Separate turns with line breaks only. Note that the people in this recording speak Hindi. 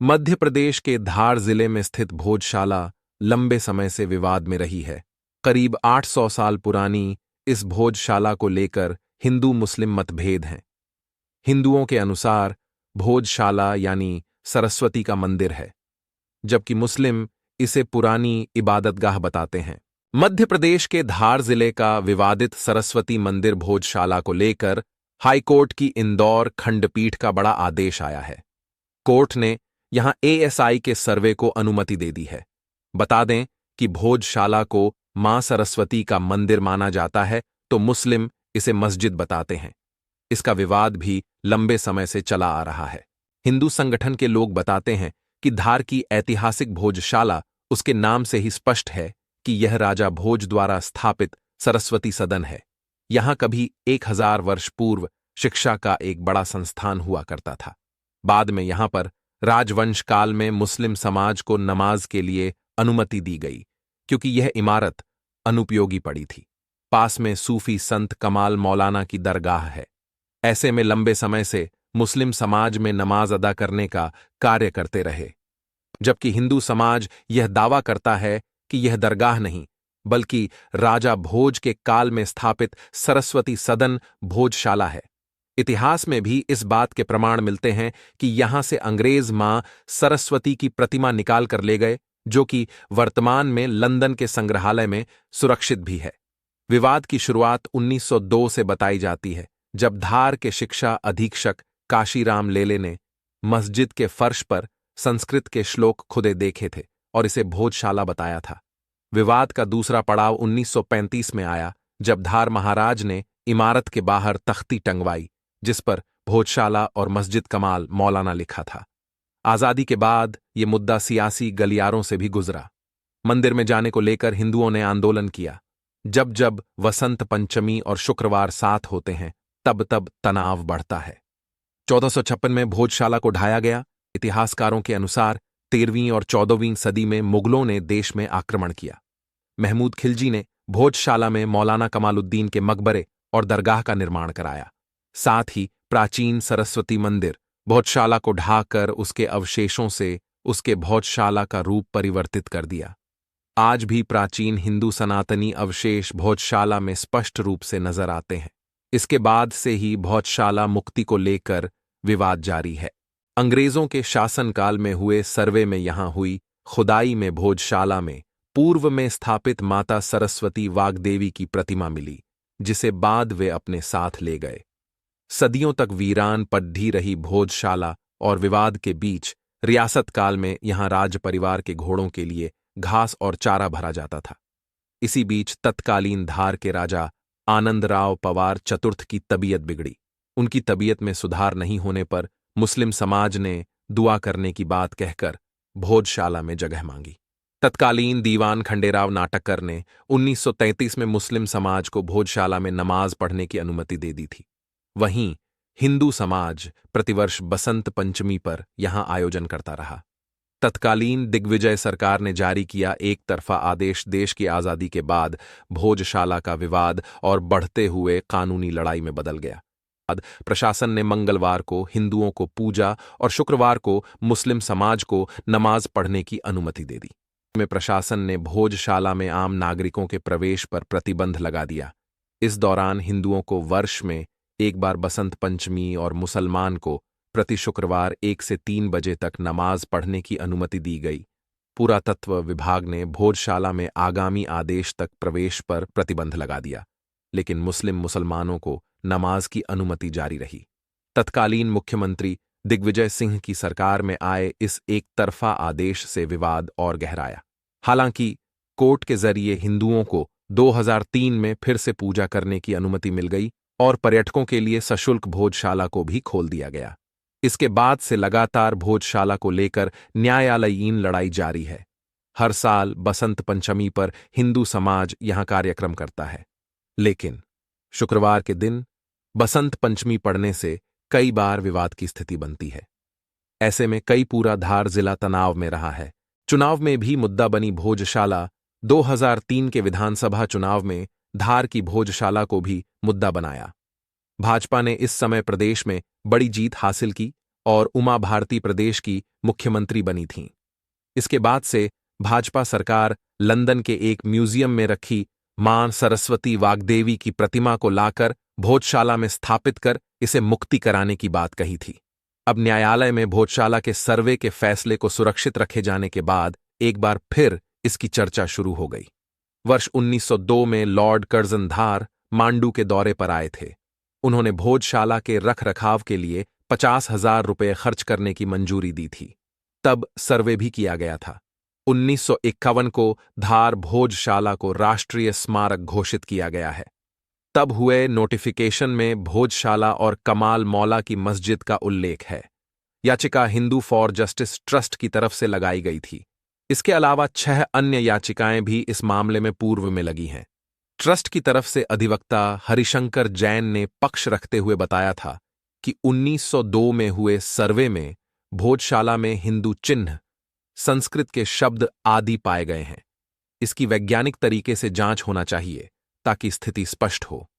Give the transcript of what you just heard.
मध्य प्रदेश के धार जिले में स्थित भोजशाला लंबे समय से विवाद में रही है। करीब 800 साल पुरानी इस भोजशाला को लेकर हिंदू मुस्लिम मतभेद हैं। हिंदुओं के अनुसार भोजशाला यानी सरस्वती का मंदिर है, जबकि मुस्लिम इसे पुरानी इबादतगाह बताते हैं। मध्य प्रदेश के धार जिले का विवादित सरस्वती मंदिर भोजशाला को लेकर हाईकोर्ट की इंदौर खंडपीठ का बड़ा आदेश आया है। कोर्ट ने यहां एएसआई के सर्वे को अनुमति दे दी है। बता दें कि भोजशाला को मां सरस्वती का मंदिर माना जाता है, तो मुस्लिम इसे मस्जिद बताते हैं। इसका विवाद भी लंबे समय से चला आ रहा है। हिंदू संगठन के लोग बताते हैं कि धार की ऐतिहासिक भोजशाला उसके नाम से ही स्पष्ट है कि यह राजा भोज द्वारा स्थापित सरस्वती सदन है। यहां कभी 1000 वर्ष पूर्व शिक्षा का एक बड़ा संस्थान हुआ करता था। बाद में यहां पर राजवंश काल में मुस्लिम समाज को नमाज के लिए अनुमति दी गई, क्योंकि यह इमारत अनुपयोगी पड़ी थी। पास में सूफी संत कमाल मौलाना की दरगाह है। ऐसे में लंबे समय से मुस्लिम समाज में नमाज अदा करने का कार्य करते रहे, जबकि हिंदू समाज यह दावा करता है कि यह दरगाह नहीं, बल्कि राजा भोज के काल में स्थापित सरस्वती सदन भोजशाला है। इतिहास में भी इस बात के प्रमाण मिलते हैं कि यहां से अंग्रेज मां सरस्वती की प्रतिमा निकाल कर ले गए, जो कि वर्तमान में लंदन के संग्रहालय में सुरक्षित भी है। विवाद की शुरुआत 1902 से बताई जाती है, जब धार के शिक्षा अधीक्षक काशीराम लेले ने मस्जिद के फर्श पर संस्कृत के श्लोक खुदे देखे थे और इसे भोजशाला बताया था। विवाद का दूसरा पड़ाव 1935 में आया, जब धार महाराज ने इमारत के बाहर तख्ती टंगवाई, जिस पर भोजशाला और मस्जिद कमाल मौलाना लिखा था। आजादी के बाद ये मुद्दा सियासी गलियारों से भी गुजरा। मंदिर में जाने को लेकर हिंदुओं ने आंदोलन किया। जब जब वसंत पंचमी और शुक्रवार साथ होते हैं, तब तब तनाव बढ़ता है। 1456 में भोजशाला को ढाया गया। इतिहासकारों के अनुसार 13वीं और 14वीं सदी में मुगलों ने देश में आक्रमण किया। महमूद खिलजी ने भोजशाला में मौलाना कमालुद्दीन के मकबरे और दरगाह का निर्माण कराया। साथ ही प्राचीन सरस्वती मंदिर भोजशाला को ढाकर उसके अवशेषों से उसके भोजशाला का रूप परिवर्तित कर दिया। आज भी प्राचीन हिंदू सनातनी अवशेष भोजशाला में स्पष्ट रूप से नजर आते हैं। इसके बाद से ही भोजशाला मुक्ति को लेकर विवाद जारी है। अंग्रेजों के शासनकाल में हुए सर्वे में यहां हुई खुदाई में भोजशाला में पूर्व में स्थापित माता सरस्वती वाग्देवी की प्रतिमा मिली, जिसे बाद वे अपने साथ ले गए। सदियों तक वीरान पड्ढी रही भोजशाला और विवाद के बीच रियासत काल में यहां राज परिवार के घोड़ों के लिए घास और चारा भरा जाता था। इसी बीच तत्कालीन धार के राजा आनंदराव पवार चतुर्थ की तबीयत बिगड़ी। उनकी तबीयत में सुधार नहीं होने पर मुस्लिम समाज ने दुआ करने की बात कहकर भोजशाला में जगह मांगी। तत्कालीन दीवान खंडेराव नाटककर ने 1933 में मुस्लिम समाज को भोजशाला में नमाज पढ़ने की अनुमति दे दी थी। वहीं हिंदू समाज प्रतिवर्ष बसंत पंचमी पर यहां आयोजन करता रहा। तत्कालीन दिग्विजय सरकार ने जारी किया एक तरफा आदेश देश की आजादी के बाद भोजशाला का विवाद और बढ़ते हुए कानूनी लड़ाई में बदल गया। प्रशासन ने मंगलवार को हिंदुओं को पूजा और शुक्रवार को मुस्लिम समाज को नमाज पढ़ने की अनुमति दे दी। में प्रशासन ने भोजशाला में आम नागरिकों के प्रवेश पर प्रतिबंध लगा दिया। इस दौरान हिंदुओं को वर्ष में एक बार बसंत पंचमी और मुसलमान को प्रति शुक्रवार 1 से 3 बजे तक नमाज पढ़ने की अनुमति दी गई। पुरातत्व विभाग ने भोजशाला में आगामी आदेश तक प्रवेश पर प्रतिबंध लगा दिया, लेकिन मुसलमानों को नमाज की अनुमति जारी रही। तत्कालीन मुख्यमंत्री दिग्विजय सिंह की सरकार में आए इस एक तरफा आदेश से विवाद और गहराया। हालांकि कोर्ट के जरिए हिंदुओं को 2003 में फिर से पूजा करने की अनुमति मिल गई और पर्यटकों के लिए सशुल्क भोजशाला को भी खोल दिया गया। इसके बाद से लगातार भोजशाला को लेकर न्यायालयीन लड़ाई जारी है। हर साल बसंत पंचमी पर हिंदू समाज यहां कार्यक्रम करता है, लेकिन शुक्रवार के दिन बसंत पंचमी पड़ने से कई बार विवाद की स्थिति बनती है। ऐसे में कई पूरा धार जिला तनाव में रहा है। चुनाव में भी मुद्दा बनी भोजशाला। 2003 के विधानसभा चुनाव में धार की भोजशाला को भी मुद्दा बनाया। भाजपा ने इस समय प्रदेश में बड़ी जीत हासिल की और उमा भारती प्रदेश की मुख्यमंत्री बनी थीं। इसके बाद से भाजपा सरकार लंदन के एक म्यूजियम में रखी मां सरस्वती वाग्देवी की प्रतिमा को लाकर भोजशाला में स्थापित कर इसे मुक्ति कराने की बात कही थी। अब न्यायालय में भोजशाला के सर्वे के फैसले को सुरक्षित रखे जाने के बाद एक बार फिर इसकी चर्चा शुरू हो गई। वर्ष 1902 में लॉर्ड कर्जनधार मांडू के दौरे पर आए थे। उन्होंने भोजशाला के रखरखाव के लिए 50,000 रुपये खर्च करने की मंजूरी दी थी। तब सर्वे भी किया गया था। 1951 को धार भोजशाला को राष्ट्रीय स्मारक घोषित किया गया है। तब हुए नोटिफिकेशन में भोजशाला और कमाल मौला की मस्जिद का उल्लेख है। याचिका हिंदू फॉर जस्टिस ट्रस्ट की तरफ से लगाई गई थी। इसके अलावा 6 अन्य याचिकाएं भी इस मामले में पूर्व में लगी हैं। ट्रस्ट की तरफ से अधिवक्ता हरिशंकर जैन ने पक्ष रखते हुए बताया था कि 1902 में हुए सर्वे में भोजशाला में हिंदू चिन्ह, संस्कृत के शब्द आदि पाए गए हैं। इसकी वैज्ञानिक तरीके से जांच होना चाहिए ताकि स्थिति स्पष्ट हो।